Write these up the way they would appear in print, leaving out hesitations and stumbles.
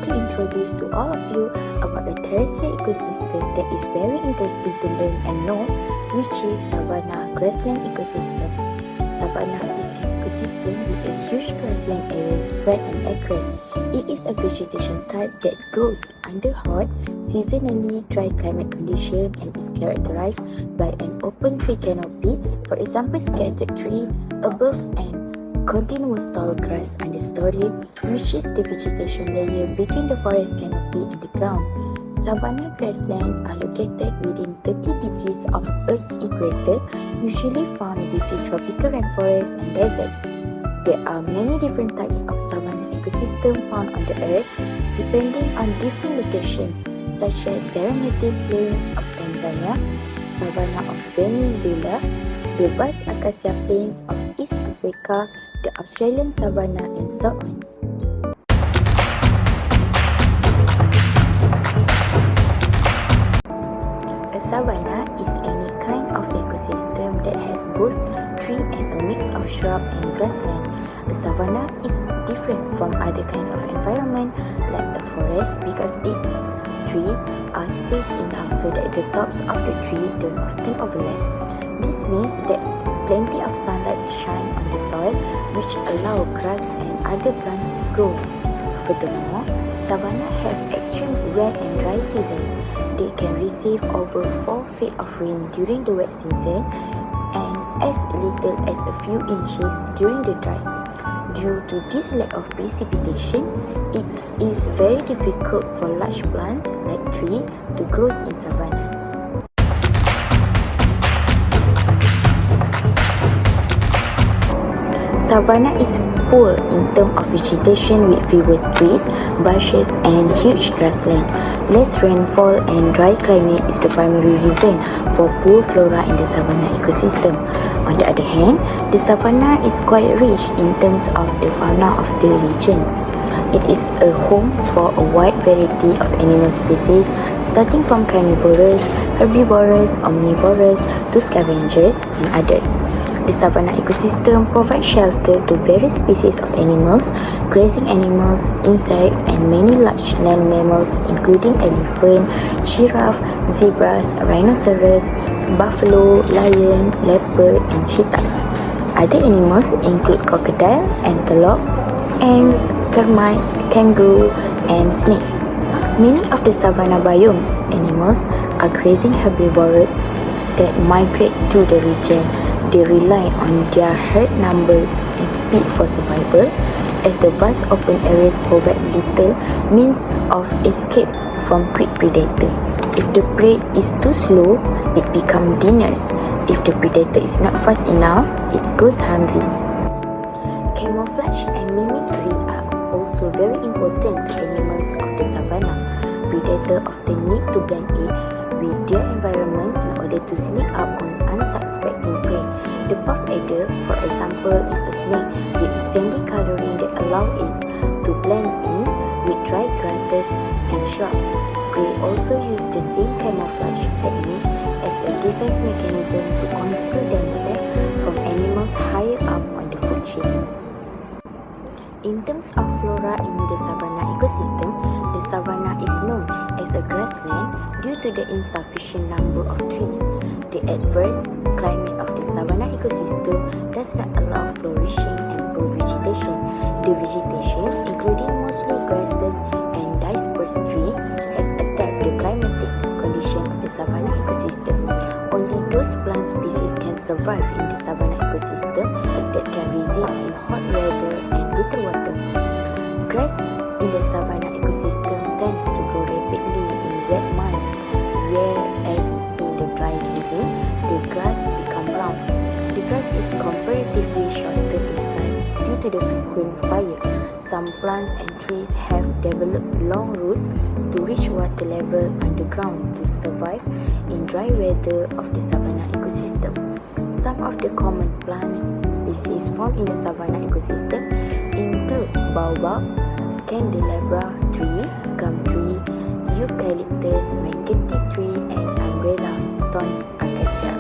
to introduce to all of you about a terrestrial ecosystem that is very interesting to learn and know, which is Savannah grassland ecosystem. Savannah is an ecosystem with a huge grassland area spread in acres. It is a vegetation type that grows under hot, seasonally dry climate conditions and is characterized by an open tree canopy, for example scattered tree above and continuous tall grass understory, which is the vegetation layer between the forest canopy and the ground. Savannah grasslands are located within 30 degrees of Earth's equator, usually found between tropical rainforest and desert. There are many different types of savanna ecosystem found on the Earth, depending on different locations, such as Serengeti Plains of Tanzania, Savannah of Venezuela, the vast Acacia Plains of East Africa, the Australian savanna, and so on. A savanna is any kind of ecosystem that has both tree and a mix of shrub and grassland. A savanna is different from other kinds of environment like a forest because its trees are spaced enough so that the tops of the tree don't often overlap. This means that plenty of sunlight shine on the soil, which allow grass and other plants to grow. Furthermore, savanna have extreme wet and dry season. They can receive over 4 feet of rain during the wet season and as little as a few inches during the dry. Due to this lack of precipitation, it is very difficult for large plants like trees to grow in savannas. Savannah is poor in terms of vegetation with fewer trees, bushes and huge grassland. Less rainfall and dry climate is the primary reason for poor flora in the savanna ecosystem. On the other hand, the savanna is quite rich in terms of the fauna of the region. It is a home for a wide variety of animal species, starting from carnivorous, herbivorous, omnivorous to scavengers and others. The savanna ecosystem provides shelter to various species of animals, grazing animals, insects, and many large land mammals including elephant, giraffe, zebras, rhinoceros, buffalo, lion, leopard, and cheetahs. Other animals include crocodile, antelope, ants, termites, kangaroo, and snakes. Many of the savanna biomes animals are grazing herbivores that migrate through the region. They rely on their herd numbers and speed for survival, as the vast open areas provide little means of escape from quick predator. If the prey is too slow, it becomes dinners. If the predator is not fast enough, it goes hungry. Camouflage and mimicry are also very important to animals of the savanna. Predators often need to blend in with their environment in order to sneak up on unsuspecting prey. The puff adder, for example, is a snake with sandy coloring that allow it to blend in with dry grasses and shrubs. Prey also use the same camouflage technique as a defense mechanism to conceal themselves from animals higher up on the food chain. In terms of flora in the savanna ecosystem, the savanna is known as a grassland due to the insufficient number of trees. The adverse climate of the savanna ecosystem does not allow flourishing ample vegetation. The vegetation, including mostly grasses and dispersed trees, has adapted the climatic condition of the savanna ecosystem. Only those plant species can survive in the savanna ecosystem that can resist in hot weather and little water. Grass in the savanna ecosystem tends to grow rapidly in wet months, whereas in the dry season, the grass becomes brown. The grass is comparatively shorter in size due to the frequent fire. Some plants and trees have developed long roots to reach water level underground to survive in dry weather of the savanna ecosystem. Some of the common plant species found in the savanna ecosystem include baobab, candelabra tree, gum tree, eucalyptus, magenti tree, and umbrella thorn acacia.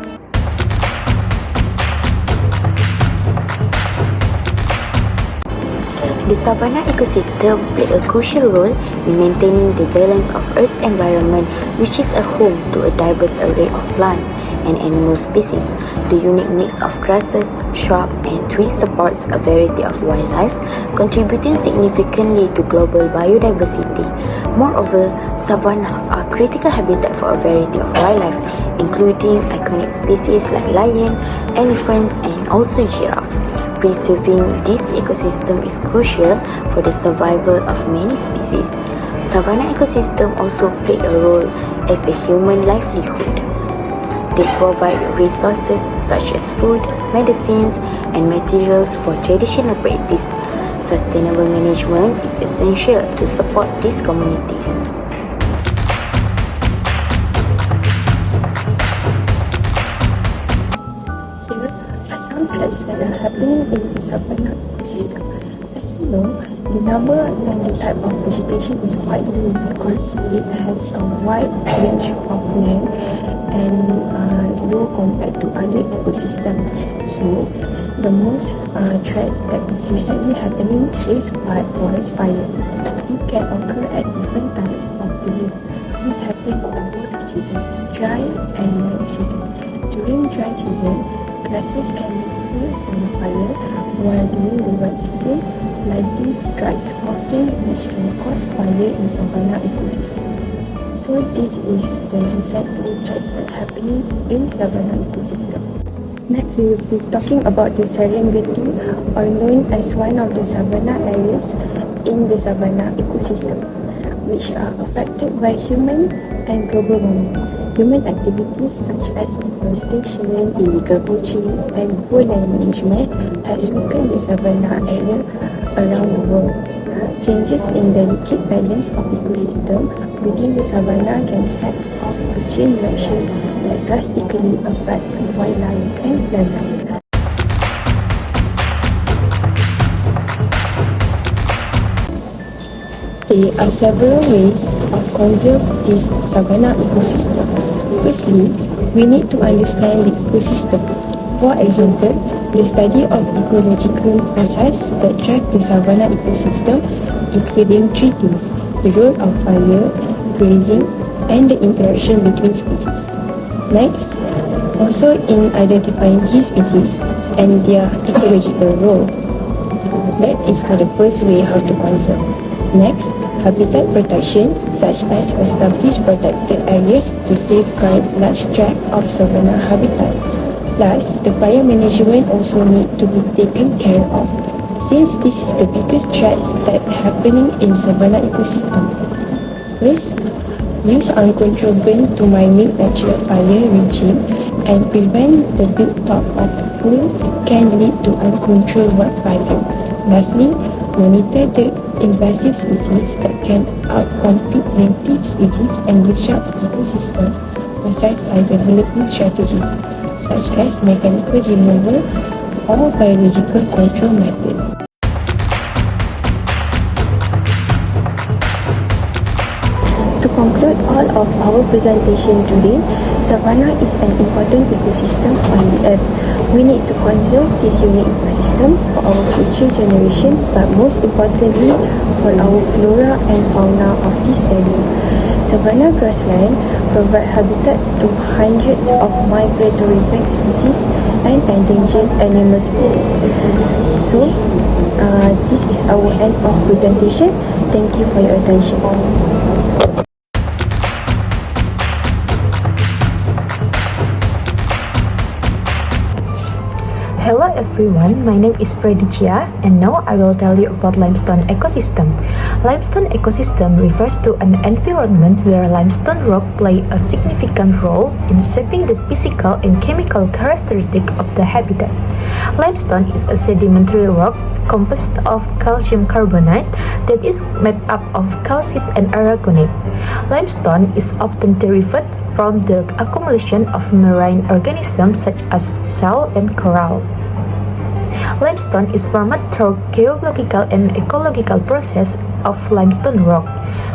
The savanna ecosystem plays a crucial role in maintaining the balance of Earth's environment, which is a home to a diverse array of plants and animal species. The unique mix of grasses, shrubs, and trees supports a variety of wildlife, contributing significantly to global biodiversity. Moreover, savanna are critical habitat for a variety of wildlife, including iconic species like lion, elephants, and also giraffe. Preserving this ecosystem is crucial for the survival of many species. Savanna ecosystem also play a role as a human livelihood. They provide resources such as food, medicines, and materials for traditional practice. Sustainable management is essential to support these communities. Here are some threats that are happening in the savanna ecosystem. As we know, the number and the type of vegetation is quite low because it has a wide range of land and low compared to other ecosystems. So, the most threat that is recently happening is forest fire. It can occur at different times of the year. It happens in both seasons, dry and wet season. During dry season, grasses can be free from the fire, while during the wet season, lightning strikes often, which can cause fire in savanna ecosystem. So this is the recent threats that are happening in savanna ecosystem. Next, we will be talking about the Serengeti, or known as one of the savanna areas in the savanna ecosystem, which are affected by human and global warming. Human activities such as deforestation, illegal poaching, and poor land management has weakened the savanna area around the world. Changes in the delicate balance of ecosystem within the savanna can set off a chain reaction that drastically affect wildlife and plant life. There are several ways of conserve this savanna ecosystem. Firstly, we need to understand the ecosystem. For example, the study of ecological process that drive the savanna ecosystem, including three things: the role of fire, grazing, and the interaction between species. Next, also in identifying key species and their ecological role. That is for the first way how to conserve. Next, habitat protection, such as establish protected areas to safeguard large tract of savanna habitat. Plus, the fire management also need to be taken care of, since this is the biggest threats that happening in savanna ecosystem. First, use uncontrolled burn to mimic natural fire regime and prevent the build-up of fuel can lead to uncontrolled wildfire. Lastly, monitor the invasive species that can outcompete native species and disrupt the ecosystem, besides by developing strategies such as mechanical removal or biological control method. To conclude all of our presentation today, savanna is an important ecosystem on the earth. We need to conserve this unique ecosystem for our future generation, but most importantly for our flora and fauna of this area. Savanna grassland provide habitat to hundreds of migratory bird species and endangered animal species. So, this is our end of presentation. Thank you for your attention. Hello everyone, my name is Fredicia and now I will tell you about limestone ecosystem. Limestone ecosystem refers to an environment where limestone rock play a significant role in shaping the physical and chemical characteristics of the habitat. Limestone is a sedimentary rock composed of calcium carbonate that is made up of calcite and aragonite. Limestone is often derived from the accumulation of marine organisms such as shell and coral. Limestone is formed through geological and ecological process of limestone rock.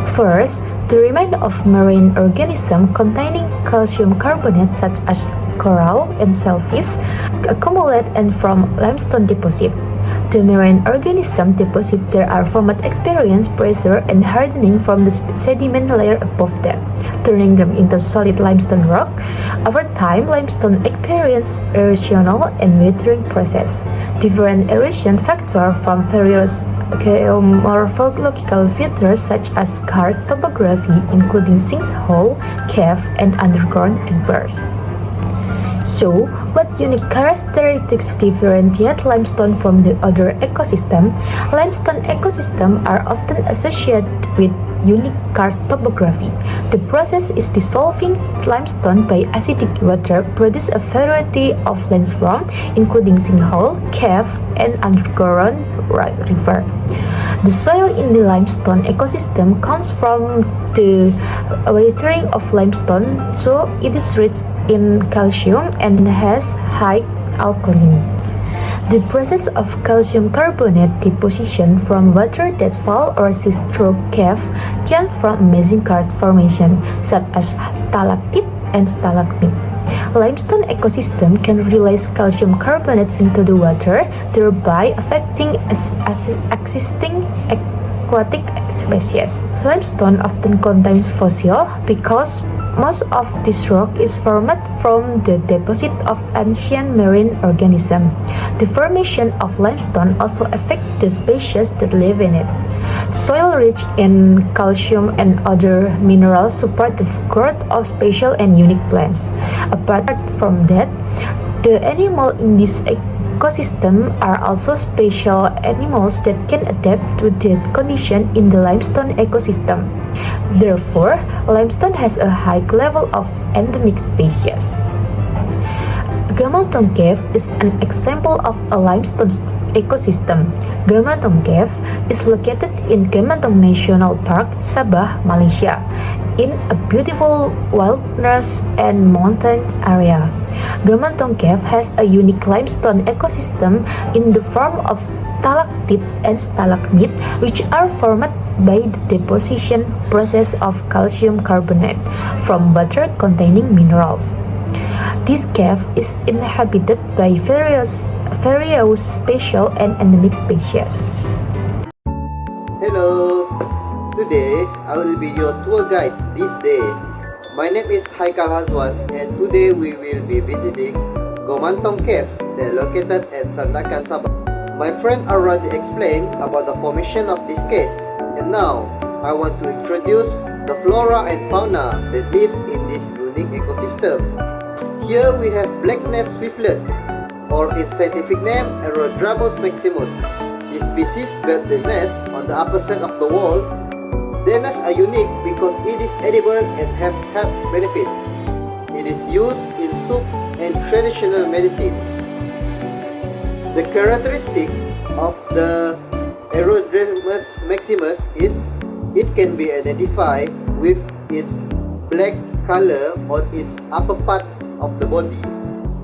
First, the remains of marine organisms containing calcium carbonate such as coral and shellfish accumulate and from limestone deposit. The marine organisms deposit there are formed experience pressure and hardening from the sediment layer above them, turning them into solid limestone rock. Over time, limestone experiences erosional and weathering process. Different erosion factors from various geomorphological features such as karst topography, including sinkhole, cave, and underground rivers. So, what unique characteristics differentiate limestone from the other ecosystem? Limestone ecosystems are often associated with unique karst topography. The process is dissolving limestone by acidic water produce a variety of landforms, including sinkhole, cave, and underground river. The soil in the limestone ecosystem comes from the weathering of limestone, so it is rich in calcium and has high alkaline. The process of calcium carbonate deposition from water that fall or seize through cave can form amazing karst formation such as stalactite and stalagmite. Limestone ecosystem can release calcium carbonate into the water, thereby affecting existing aquatic species. Limestone often contains fossil because most of this rock is formed from the deposit of ancient marine organisms. The formation of limestone also affects the species that live in it. Soil rich in calcium and other minerals support the growth of special and unique plants. Apart from that, the animals in this ecosystem are also special animals that can adapt to the condition in the limestone ecosystem. Therefore, limestone has a high level of endemic species. Gamatong Cave is an example of a limestone ecosystem. Gamatong Cave is located in Gamatong National Park, Sabah, Malaysia, in a beautiful wilderness and mountains area. Gamatong Cave has a unique limestone ecosystem in the form of stalactite and stalagmite, which are formed by the deposition process of calcium carbonate from water-containing minerals. This cave is inhabited by various special and endemic species. Hello! Today, I will be your tour guide this day. My name is Haikal Hazwan and today we will be visiting Gamatong Cave, that located at Sandakan, Sabah. My friend already explained about the formation of this cave, and now I want to introduce the flora and fauna that live in this unique ecosystem. Here we have black-nest swiftlet, or its scientific name Aerodromus maximus. This species built the nest on the upper side of the wall. Their nests are unique because it is edible and have health benefit. It is used in soup and traditional medicine. The characteristic of the Aerodromus maximus is it can be identified with its black color on its upper part of the body,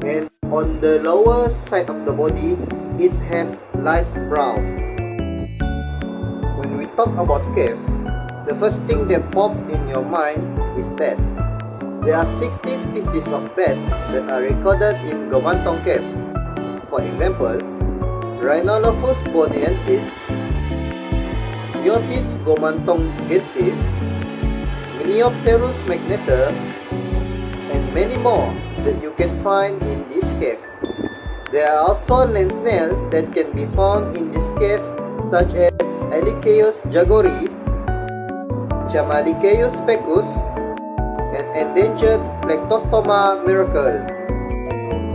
and on the lower side of the body it has light brown. When we talk about cave, the first thing that pops in your mind is bats. There are 16 species of bats that are recorded in Gamatong Cave. For example, Rhinolophus boniensis, Biotis gamantongensis, Miniopterus magneter, and many more that you can find in this cave. There are also land snails that can be found in this cave, such as Alicaeus jagori, Chamalicaeus pecus, and endangered Plectostoma miracle.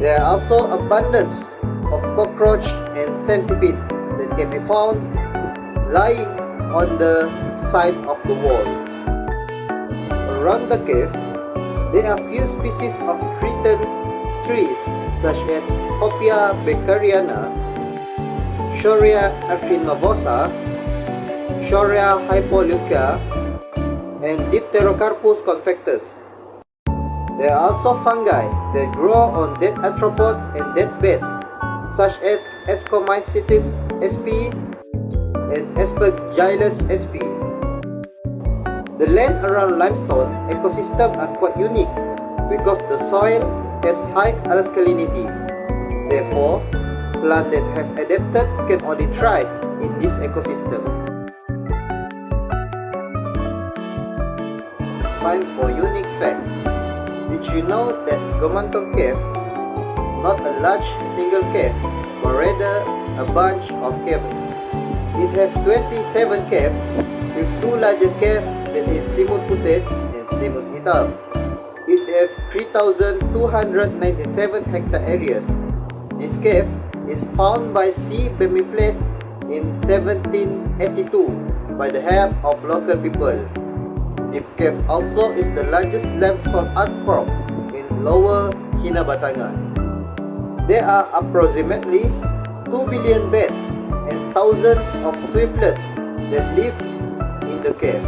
There are also abundance of cockroach and centipede that can be found lying on the side of the wall. Around the cave, there are few species of cretan trees such as Hopia beccariana, Shorea acrinovosa, Shorea hypoleuca, and Dipterocarpus confectus. There are also fungi that grow on dead arthropod and dead bed, such as Ascomycetes sp and Aspergillus sp. The land around limestone ecosystem are quite unique because the soil has high alkalinity. Therefore, Plants that have adapted can only thrive in this ecosystem. Time for unique fact. Did you know that Gomantong Cave, not a large single cave, but rather a bunch of caves? It has 27 caves, with two larger caves, that is Simut Putih and Simut Hitam. It has 3,297 hectare areas. This cave is found by C. Bemifles in 1782 by the help of local people. This cave also is the largest limestone outcrop in Lower Kinabatangan. There are approximately 2 billion bats and thousands of swiftlets that live in the cave.